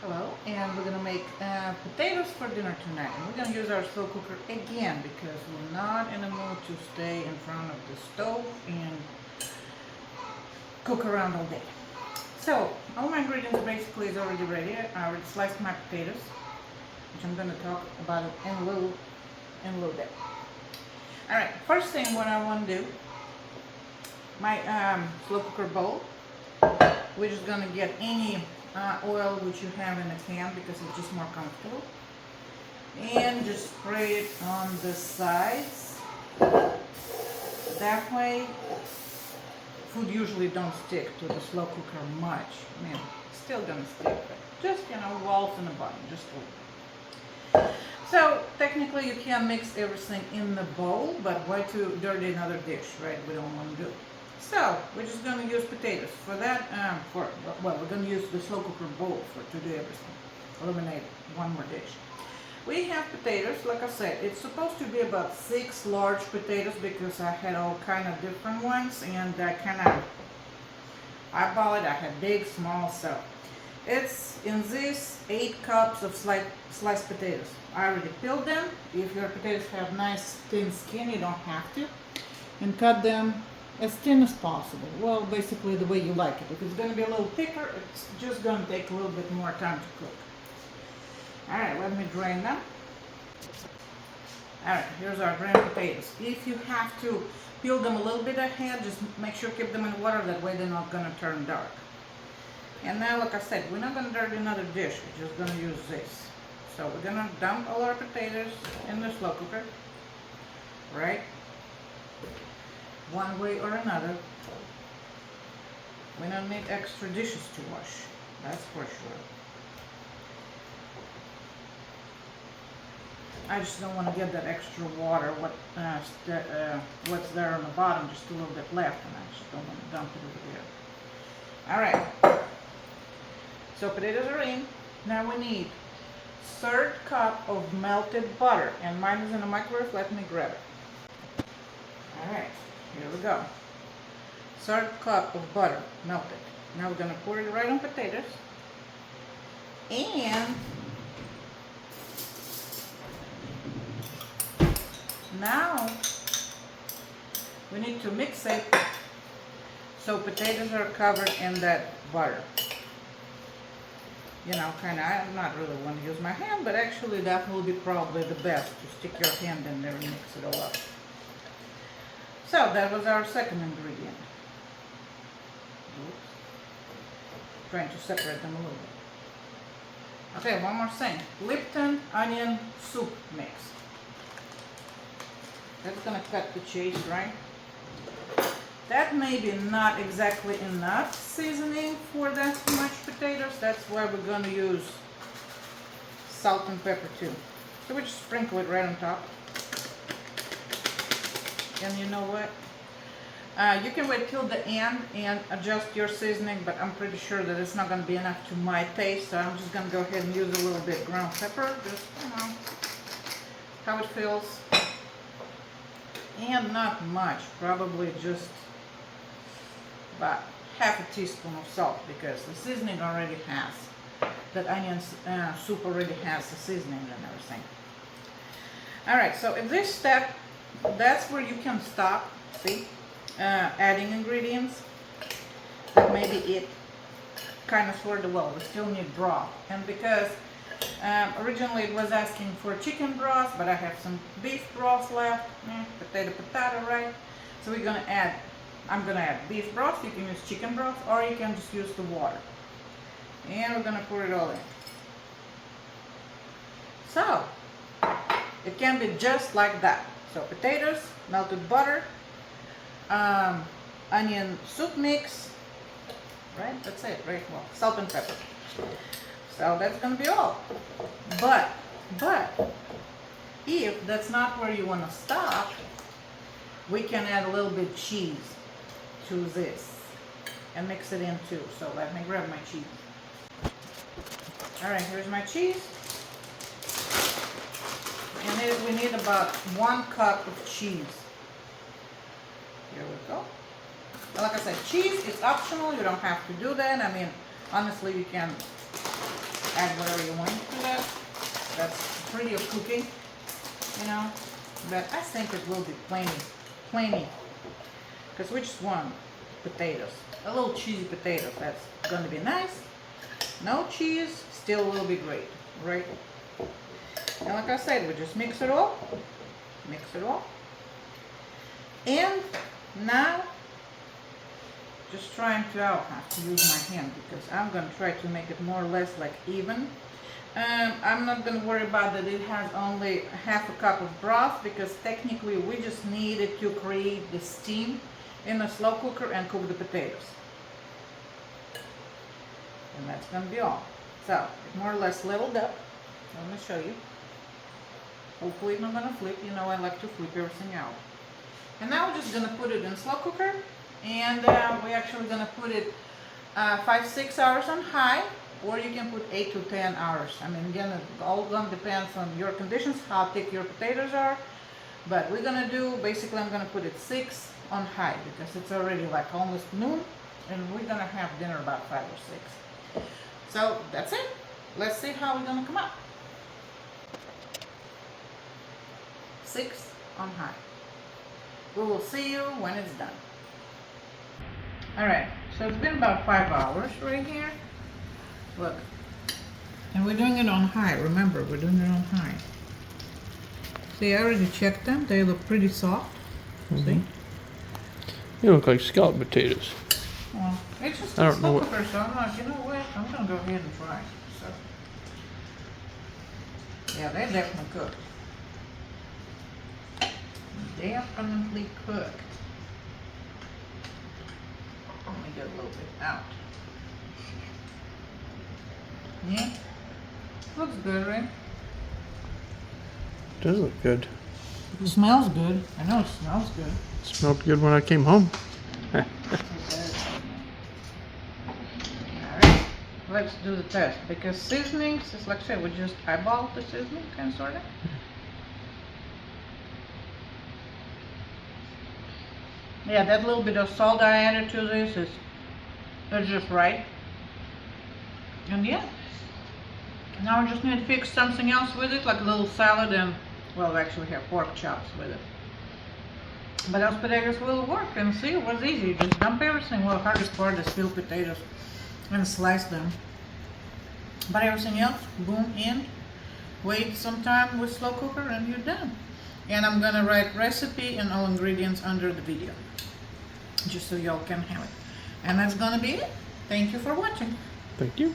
Hello, and we're gonna make potatoes for dinner tonight. And we're gonna use our slow cooker again because we're not in the mood to stay in front of the stove and cook around all day. So all my ingredients basically is already ready. I already sliced my potatoes, which I'm gonna talk about it in a little bit. All right, first thing what I want to do, my slow cooker bowl. We're just gonna get any oil which you have in a can because it's just more comfortable, and just spray it on the sides. That way food usually don't stick to the slow cooker much. I mean, it's still gonna stick, but just walls in the bottom, just a little. So technically you can mix everything in the bowl, but why to dirty another dish, right? We don't want to do. So we're just going to use potatoes for that. We're going to use the slow cooker bowl to do everything. Eliminate one more dish. We have potatoes, like I said, it's supposed to be about 6 large potatoes because I had all kind of different ones, and I kind of eyeball it. I had big, small, so it's in this 8 cups of sliced potatoes. I already peeled them. If your potatoes have nice thin skin, you don't have to, and cut them as thin as possible. Well, basically the way you like it. If it's going to be a little thicker, it's just going to take a little bit more time to cook. Alright, let me drain them. Alright, here's our drained potatoes. If you have to peel them a little bit ahead, just make sure keep them in water, that way they're not going to turn dark. And now, like I said, we're not going to dirty another dish, we're just going to use this. So we're going to dump all our potatoes in the slow cooker, right? One way or another. We don't need extra dishes to wash, that's for sure. I just don't want to get that extra water, what's there on the bottom, just a little bit left, and I just don't want to dump it over there. Alright, so potatoes are in. Now we need 1/3 cup of melted butter, and mine is in the microwave. Let me grab it. Alright, here we go. 1/3 cup of butter melted. Now we're going to pour it right on potatoes, and now we need to mix it so potatoes are covered in that butter. I'm not really want to use my hand, but actually that will be probably the best, to stick your hand in there and mix it all up. So that was our second ingredient. Oops. Trying to separate them a little bit. Okay, one more thing. Lipton Onion Soup mix. That's gonna cut the cheese, right? That may be not exactly enough seasoning for that much potatoes. That's why we're gonna use salt and pepper too. So we just sprinkle it right on top. And you know what? You can wait till the end and adjust your seasoning, but I'm pretty sure that it's not gonna be enough to my taste. So I'm just gonna go ahead and use a little bit ground pepper, just how it feels. And not much, probably just about half a teaspoon of salt, because the seasoning already has, that onion soup already has the seasoning and everything. Alright, so in this step, that's where you can stop, see, adding ingredients. That maybe it kind of sort of, well, we still need broth, and because originally it was asking for chicken broth, but I have some beef broth left. Potato, right? So I'm gonna add beef broth. You can use chicken broth, or you can just use the water. And we're gonna pour it all in. So it can be just like that. So potatoes, melted butter, onion soup mix, right? That's it, right? Well, salt and pepper. So that's gonna be all. But if that's not where you want to stop, we can add a little bit of cheese to this and mix it in too. So let me grab my cheese. Alright, here's my cheese. And we need about 1 cup of cheese. Here we go. Like I said, cheese is optional. You don't have to do that. I mean, honestly, you can add whatever you want to that. That's pretty of cooking, you know. But I think it will be plenty. Because we just want potatoes, a little cheesy potatoes. That's going to be nice. No cheese, still will be great, right? And like I said, we just mix it all. And now, just trying to, I'll have to use my hand because I'm going to try to make it more or less like even. I'm not going to worry about that it has only half a cup of broth because technically we just need it to create the steam in a slow cooker and cook the potatoes. And that's going to be all. So, it more or less leveled up. Let me show you. Hopefully it's not going to flip. You know I like to flip everything out. And now we're just going to put it in slow cooker. And we're actually going to put it 5-6 hours on high. Or you can put 8 to 10 hours. I mean, again, it all going to depends on your conditions, how thick your potatoes are. But we're going to do, basically I'm going to put it 6 on high because it's already like almost noon. And we're going to have dinner about 5 or 6. So that's it. Let's see how we're going to come out. 6 on high. We will see you when it's done. Alright, so it's been about 5 hours right here. Look. And we're doing it on high. Remember, we're doing it on high. See, I already checked them. They look pretty soft. See? They look like scalloped potatoes. Well, it's just a slow cooker, so I'm like, you know what? I'm going to go ahead and try. So, yeah, they're definitely cooked. Definitely cooked. Let me get a little bit out. Yeah, looks good, right? It does look good. It smells good. I know it smells good. It smelled good when I came home. Alright, let's do the test. Because seasonings, it's like I said, we just eyeball the seasoning, kind of, sort of. Yeah, that little bit of salt I added to this is just right. And yeah. Now I just need to fix something else with it, like a little salad and, well, we actually have pork chops with it. But those potatoes will work, and see, it was easy. Just dump everything. Well, hardest part is peel potatoes and slice them. But everything else, boom, in. Wait some time with slow cooker and you're done. And I'm gonna write recipe and all ingredients under the video, just so y'all can have it. And that's gonna be it. Thank you for watching. Thank you.